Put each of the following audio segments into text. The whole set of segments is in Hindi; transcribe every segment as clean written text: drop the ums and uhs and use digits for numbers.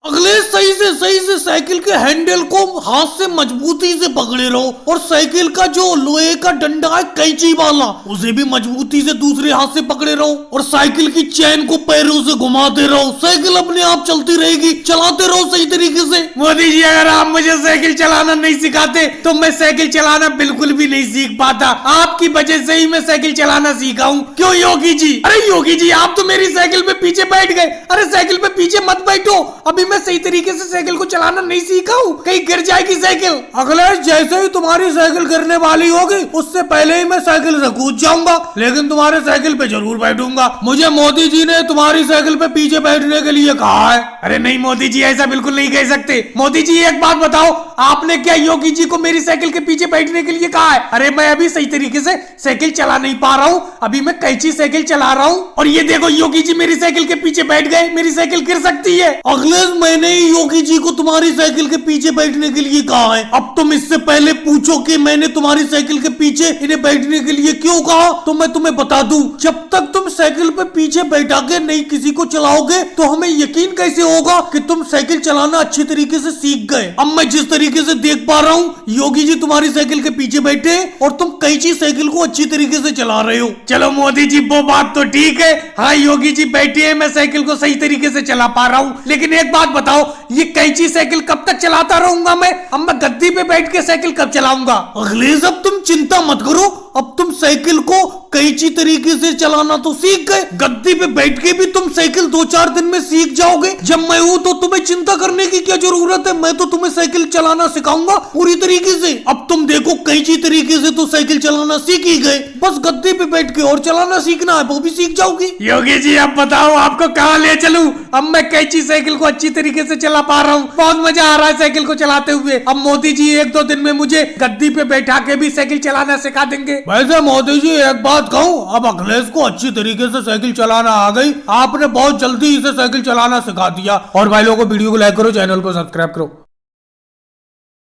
अगले सही से साइकिल के हैंडल को हाथ से मजबूती से पकड़े रहो और साइकिल का जो लोहे का डंडा है कैंची वाला उसे भी मजबूती से दूसरे हाथ से पकड़े रहो और साइकिल की चैन को पैरों से घुमाते रहो। साइकिल अपने आप चलती रहेगी, चलाते रहो सही तरीके से। मोदी जी, अगर आप मुझे साइकिल चलाना नहीं सिखाते तो मैं साइकिल चलाना बिल्कुल भी नहीं सीख पाता। आपकी वजह से ही मैं साइकिल चलाना सीखा हूँ। क्यों योगी जी? अरे योगी जी, आप तो मेरी साइकिल पे पीछे बैठ गए। अरे साइकिल पे पीछे मत बैठो, अभी मैं सही तरीके से साइकिल को चलाना नहीं सीखा हूँ, कहीं गिर जाएगी साइकिल। अखिलेश, जैसे ही तुम्हारी साइकिल गिरने वाली होगी उससे पहले ही मैं साइकिल से कूद जाऊंगा, लेकिन तुम्हारे साइकिल पे जरूर बैठूंगा। मुझे मोदी जी ने तुम्हारी साइकिल पे पीछे बैठने के लिए कहा है। अरे नहीं मोदी जी, ऐसा बिल्कुल नहीं कह सकते। मोदी जी एक बात बताओ, आपने क्या योगी जी को मेरी साइकिल के पीछे बैठने के लिए कहा है? अरे मैं अभी सही तरीके से साइकिल चला नहीं पा रहा हूँ, अभी मैं कैंची साइकिल चला रहा हूँ और ये देखो योगी जी मेरी साइकिल के पीछे बैठ गए, मेरी साइकिल गिर सकती है। अखिलेश, मैंने ही योगी जी को तुम्हारी साइकिल के पीछे बैठने के लिए कहा है। अब तुम इससे पहले पूछो कि मैंने तुम्हारी साइकिल के पीछे इन्हें बैठने के लिए क्यों कहा, तो मैं तुम्हें बता दूं। जब तक तुम साइकिल पे पीछे बैठा के नहीं किसी को चलाओगे तो हमें यकीन कैसे होगा कि तुम साइकिल चलाना अच्छी तरीके से सीख गए। अब मैं जिस तरीके से देख पा रहा हूँ, योगी जी तुम्हारी साइकिल के पीछे बैठे और तुम कैंची साइकिल को अच्छी तरीके से चला रहे हो। चलो मोदी जी, वो बात तो ठीक है। हाँ योगी जी बैठे हैं, मैं साइकिल को सही तरीके से चला पा रहा हूँ, लेकिन एक बात बताओ, ये कैंची साइकिल कब तक चलाता रहूंगा मैं? अब मैं गद्दी पे बैठ के साइकिल कब चलाऊंगा? अखिलेश, अब तुम चिंता मत करो, अब तुम साइकिल को कैंची तरीके से चलाना तो सीख गए, गद्दी पे बैठ के भी तुम साइकिल 2-4 दिन में सीख जाओगे। जब मैं हूँ तो तुम्हें चिंता करने की क्या जरूरत है, मैं तो तुम्हें साइकिल चलाना सिखाऊंगा पूरी तरीके से। अब तुम देखो, कैंची तरीके से तो साइकिल चलाना सीख ही गए, बस गद्दी पे बैठ के और चलाना सीखना है, वो भी सीख जाओगी। योगी जी अब बताओ आपको कहाँ ले चलूं? अब मैं कैंची साइकिल को अच्छी तरीके से चला पा रहा हूँ, बहुत मजा आ रहा है साइकिल को चलाते हुए। अब मोदी जी 1-2 दिन में मुझे गद्दी पे बैठा के भी साइकिल चलाना सिखा देंगे। वैसे मोदी जी एक बात कहूँ, अब अखिलेश को अच्छी तरीके से साइकिल चलाना आ गई, आपने बहुत जल्दी इसे साइकिल चलाना सिखा दिया। और भाई लोगों को वीडियो को लाइक करो, चैनल को सब्सक्राइब करो।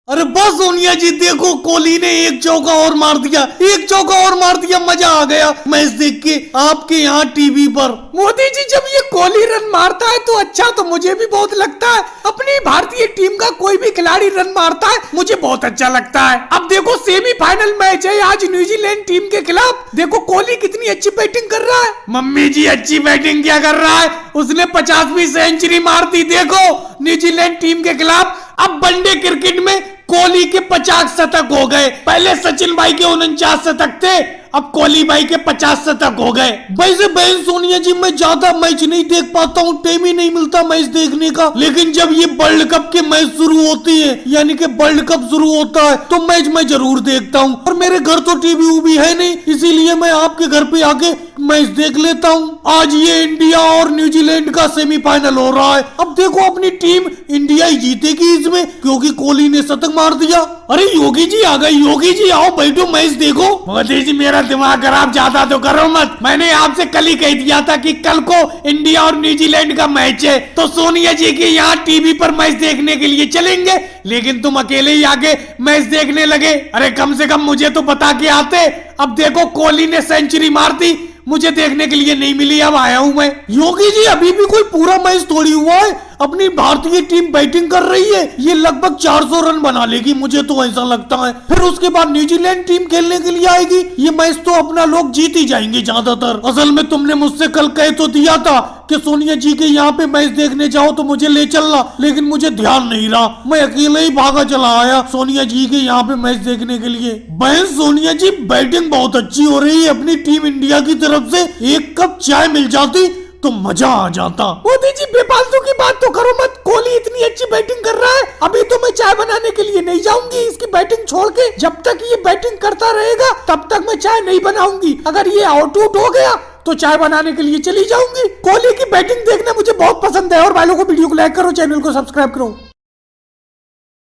अरे बस सोनिया जी, देखो कोहली ने एक चौका और मार दिया, एक चौका और मार दिया, मजा आ गया मैच देख के आपके यहाँ टीवी पर। मोदी जी, जब ये कोहली रन मारता है तो अच्छा तो मुझे भी बहुत लगता है। अपनी भारतीय टीम का कोई भी खिलाड़ी रन मारता है मुझे बहुत अच्छा लगता है। अब देखो सेमीफाइनल मैच है आज न्यूजीलैंड टीम के खिलाफ, देखो कोहली कितनी अच्छी बैटिंग कर रहा है। मम्मी जी, अच्छी बैटिंग क्या कर रहा है, उसने 50वीं सेंचुरी मार दी देखो न्यूजीलैंड टीम के खिलाफ। अब वनडे क्रिकेट में कोहली के 50 शतक हो गए, पहले सचिन भाई के 49 शतक थे, अब कोहली भाई के 50 शतक हो गए। वैसे बहन सोनिया जी, मैं ज्यादा मैच नहीं देख पाता हूँ, टाइम ही नहीं मिलता मैच देखने का, लेकिन जब ये वर्ल्ड कप के मैच शुरू होती है, यानी कि वर्ल्ड कप शुरू होता है, तो मैच मैं जरूर देखता हूँ। और मेरे घर तो टीवी उभी है नहीं, इसीलिए मैं आपके घर पे आके मैच देख लेता हूँ। आज ये इंडिया और न्यूजीलैंड का सेमीफाइनल हो रहा है। अब देखो अपनी टीम इंडिया ही जीतेगी इसमें, क्योंकि कोहली ने शतक मार दिया। अरे योगी जी आ गए, योगी जी आओ बैठो मैच देखो। मोदी जी, मेरा दिमाग खराब ज्यादा तो करो मत। मैंने आपसे कल ही कह दिया था कि कल को इंडिया और न्यूजीलैंड का मैच है, तो सोनिया जी के यहाँ टीवी पर मैच देखने के लिए चलेंगे, लेकिन तुम अकेले ही आके मैच देखने लगे। अरे कम से कम मुझे तो बता के आते। अब देखो कोहली ने सेंचुरी मार दी, मुझे देखने के लिए नहीं मिली, अब आया हूं मैं। योगी जी, अभी भी कोई पूरा मैच थोड़ी हुआ है, अपनी भारतीय टीम बैटिंग कर रही है, ये लगभग 400 रन बना लेगी, मुझे तो ऐसा लगता है। फिर उसके बाद न्यूजीलैंड टीम खेलने के लिए आएगी, ये मैच तो अपना लोग जीत ही जाएंगे ज्यादातर। असल में तुमने मुझसे कल कह तो दिया था कि सोनिया जी के यहाँ पे मैच देखने जाओ तो मुझे ले चलना, लेकिन मुझे ध्यान नहीं रहा, मैं अकेले ही भागा चला आया सोनिया जी के यहाँ पे मैच देखने के लिए। बहन सोनिया जी, बैटिंग बहुत अच्छी हो रही है अपनी टीम इंडिया की तरफ से, एक कप चाय मिल जाती तो मजा आ जाता। मोदी जी, बेफालतू की बात तो करो मत, कोहली इतनी अच्छी बैटिंग कर रहा है, अभी तो मैं चाय बनाने के लिए नहीं जाऊंगी इसकी बैटिंग छोड़ के। जब तक ये बैटिंग करता रहेगा तब तक मैं चाय नहीं बनाऊंगी, अगर ये आउट हो गया तो चाय बनाने के लिए चली जाऊंगी। कोहली की बैटिंग देखना मुझे बहुत पसंद है। और भाई लोगों को वीडियो को लाइक करो, चैनल को सब्सक्राइब करो।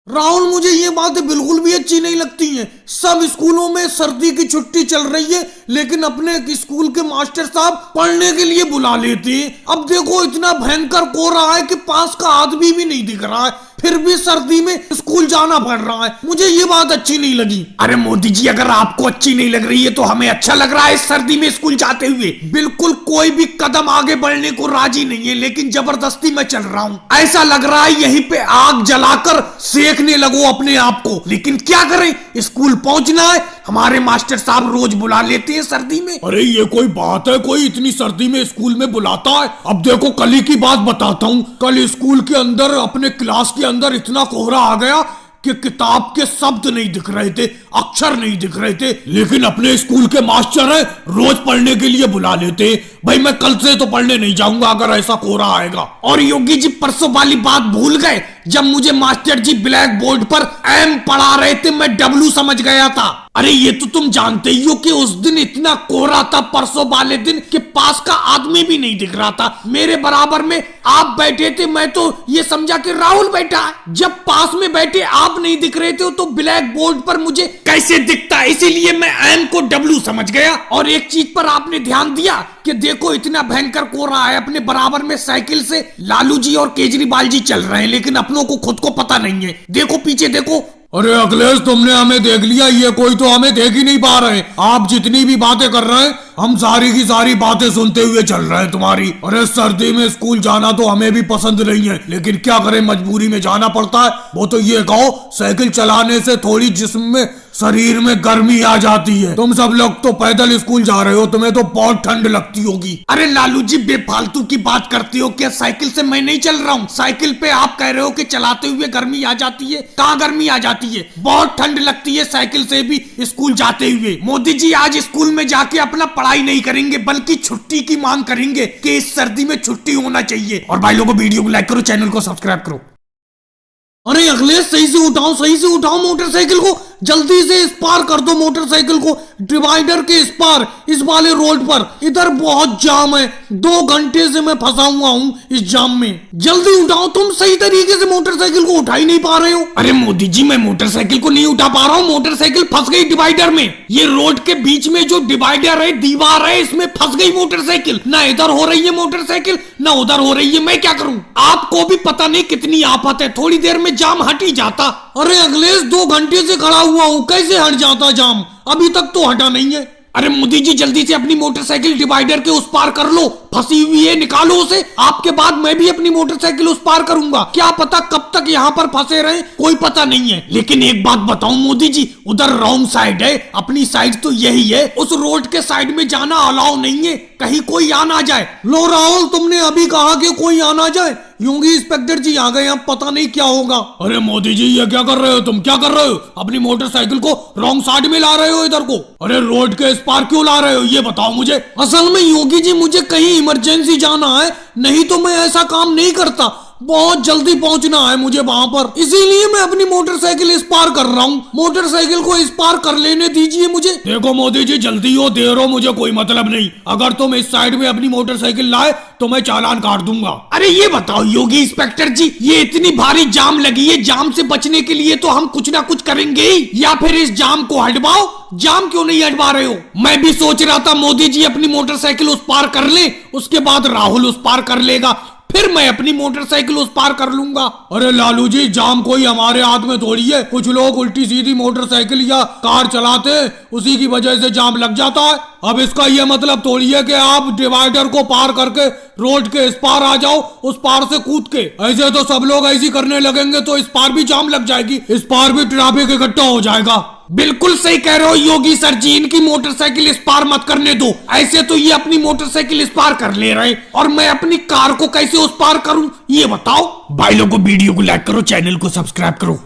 राहुल, मुझे ये बातें बिल्कुल भी अच्छी नहीं लगती हैं। सब स्कूलों में सर्दी की छुट्टी चल रही है, लेकिन अपने स्कूल के मास्टर साहब पढ़ने के लिए बुला लेते हैं। अब देखो इतना भयंकर कोहरा है कि पास का आदमी भी नहीं दिख रहा है, फिर भी सर्दी में स्कूल जाना पड़ रहा है। मुझे ये बात अच्छी नहीं लगी। अरे मोदी जी, अगर आपको अच्छी नहीं लग रही है तो हमें अच्छा लग रहा है इस सर्दी में स्कूल जाते हुए। बिल्कुल कोई भी कदम आगे बढ़ने को राजी नहीं है, लेकिन जबरदस्ती मैं चल रहा हूँ। ऐसा लग रहा है यहीं पे आग जलाकर सेकने लगो अपने आप को, लेकिन क्या करें, स्कूल पहुंचना है। हमारे मास्टर साहब रोज बुला लेते हैं सर्दी में। अरे ये कोई बात है, कोई इतनी सर्दी में स्कूल में बुलाता है? अब देखो कल ही की बात बताता हूँ। कल स्कूल के अंदर अपने क्लास के अंदर इतना कोहरा आ गया कि किताब के शब्द नहीं दिख रहे थे, अक्षर नहीं दिख रहे थे। लेकिन अपने स्कूल के मास्टर है, रोज पढ़ने के लिए बुला लेते। भाई मैं कल से तो पढ़ने नहीं जाऊंगा अगर ऐसा कोहरा आएगा। और योगी जी परसों वाली बात भूल गए जब मुझे मास्टर जी ब्लैक बोर्ड पर एम पढ़ा रहे थे, मैं डब्ल्यू समझ गया था। अरे ये तो तुम जानते ही हो कि उस दिन इतना कोहरा था परसों वाले दिन कि पास का आदमी भी नहीं दिख रहा था। मेरे बराबर में आप बैठे थे, मैं तो ये समझा कि राहुल बैठा है। जब पास में बैठे आप नहीं दिख रहे थे तो ब्लैक बोर्ड पर मुझे कैसे दिखता, इसीलिए मैं एम को डब्ल्यू समझ गया। और एक चीज पर आपने ध्यान दिया कि देखो इतना भयंकर कोहरा है, अपने बराबर में साइकिल से लालू जी और केजरीवाल जी चल रहे हैं, लेकिन अपनों को खुद को पता नहीं है। देखो पीछे देखो। अरे अखिलेश, तुमने हमें देख लिया, ये कोई तो हमें देख ही नहीं पा रहे। आप जितनी भी बातें कर रहे हैं हम सारी की सारी बातें सुनते हुए चल रहे हैं तुम्हारी। अरे सर्दी में स्कूल जाना तो हमें भी पसंद नहीं है, लेकिन क्या करें, मजबूरी में जाना पड़ता है। वो तो ये कहो, साइकिल चलाने से थोड़ी जिस्म में शरीर में गर्मी आ जाती है। तुम सब लोग तो पैदल स्कूल जा रहे हो, तुम्हें तो बहुत ठंड लगती होगी। अरे लालू जी बेफालतू की बात करते हो क्या? साइकिल से मैं नहीं चल रहा हूँ। साइकिल पे आप कह रहे हो कि चलाते हुए गर्मी आ जाती है। कहाँ गर्मी आ जाती है, बहुत ठंड लगती है साइकिल से भी स्कूल जाते हुए। मोदी जी आज स्कूल में जाके अपना पढ़ाई नहीं करेंगे बल्कि छुट्टी की मांग करेंगे कि इस सर्दी में छुट्टी होना चाहिए। और भाई लोगों, वीडियो को लाइक करो, चैनल को सब्सक्राइब करो। अरे अखिलेश सही से उठाओ मोटरसाइकिल को, जल्दी से इस पार कर दो मोटरसाइकिल को, डिवाइडर के इस पार, इस वाले रोड पर। इधर बहुत जाम है, 2 घंटे से मैं फंसा हुआ हूँ इस जाम में। जल्दी उठाओ, तुम सही तरीके से मोटरसाइकिल को उठा ही नहीं पा रहे हो। अरे मोदी जी, मैं मोटरसाइकिल को नहीं उठा पा रहा हूँ, मोटरसाइकिल फंस गई डिवाइडर में। ये रोड के बीच में जो डिवाइडर है, दीवार है, इसमें फंस गई मोटरसाइकिल। ना इधर हो रही है मोटरसाइकिल, ना उधर हो रही है। मैं क्या करूं? आपको भी पता नहीं कितनी आफत है, थोड़ी देर में जाम हट ही जाता। अरे अखिलेश 2 घंटे से खड़ा हुआ हूँ, कैसे हट जाता जाम? अभी तक तो हटा नहीं है। अरे मोदी जी जल्दी से अपनी मोटरसाइकिल डिवाइडर के उस पार कर लो, फंसी हुई है, निकालो उसे। आपके बाद मैं भी अपनी मोटरसाइकिल उस पार करूंगा। क्या पता कब तक यहाँ पर फंसे रहे, कोई पता नहीं है। लेकिन एक बात बताऊं मोदी जी, उधर रॉन्ग साइड है, अपनी साइड तो यही है। उस रोड के साइड में जाना अलाउ नहीं है, कहीं कोई आ ना जाए। लो राहुल, तुमने अभी कहा कि कोई आ ना जाए, योगी इंस्पेक्टर जी आ गए, अब पता नहीं क्या होगा। अरे मोदी जी, ये क्या कर रहे हो तुम? क्या कर रहे हो? अपनी मोटरसाइकिल को रॉन्ग साइड में ला रहे हो इधर को। अरे रोड के इस पार क्यों ला रहे हो, ये बताओ मुझे। असल में योगी जी मुझे कहीं इमरजेंसी जाना है, नहीं तो मैं ऐसा काम नहीं करता। बहुत जल्दी पहुंचना है मुझे वहां पर, इसीलिए मैं अपनी मोटरसाइकिल इस पार कर रहा हूँ। मोटरसाइकिल को इस पार कर लेने दीजिए मुझे। देखो मोदी जी, जल्दी हो देर हो मुझे कोई मतलब नहीं। अगर तुम इस साइड में अपनी मोटरसाइकिल लाए तो मैं चालान काट दूंगा। अरे ये बताओ योगी इंस्पेक्टर जी, ये इतनी भारी जाम लगी है, जाम से बचने के लिए तो हम कुछ ना कुछ करेंगे ही, या फिर इस जाम को हटवाओ। जाम क्यों नहीं हटवा रहे हो? मैं भी सोच रहा था मोदी जी अपनी मोटरसाइकिल उस पार कर ले, उसके बाद राहुल उस पार कर लेगा, फिर मैं अपनी मोटरसाइकिल उस पार कर लूंगा। अरे लालू जी, जाम कोई हमारे हाथ में थोड़ी है। कुछ लोग उल्टी सीधी मोटरसाइकिल या कार चलाते हैं, उसी की वजह से जाम लग जाता है। अब इसका यह मतलब थोड़ी है कि आप डिवाइडर को पार करके रोड के इस पार आ जाओ, उस पार से कूद के। ऐसे तो सब लोग ऐसी करने लगेंगे तो इस पार भी जाम लग जाएगी, इस पार भी ट्रैफिक इकट्ठा हो जाएगा। बिल्कुल सही कह रहे हो योगी सर जी, इनकी मोटरसाइकिल इस पार मत करने दो। ऐसे तो ये अपनी मोटरसाइकिल इस पार कर ले रहे, और मैं अपनी कार को कैसे उस पार करूं ये बताओ। भाई लोगों, वीडियो को लाइक करो, चैनल को सब्सक्राइब करो।